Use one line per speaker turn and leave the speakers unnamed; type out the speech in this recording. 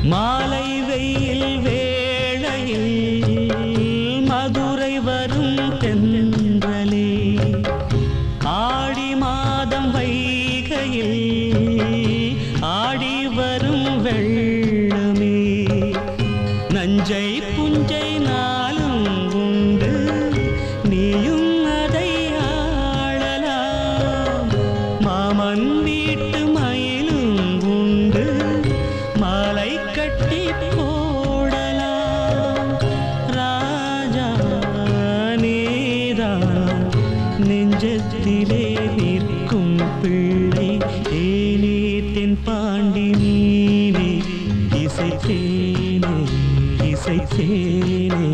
மாலை வெயில் வேளையில் மதுரை வரும் தென்றலே ஆடி மாதம் வைகையில் ஆடி வரும் வெள்ளமே நஞ்சை புஞ்சை நாளும் உண்டு நீயும் அதை ஆளலாம் மாமன் வீட்டு மயிலும் உண்டு மாலை கட்டி போடலாம் ராஜா நீதான் நெஞ்சத்திலே நிற்கும் பிள்ளை ஏனே தென் பாண்டி நீனே இசைத்தேனே இசைத்தேனே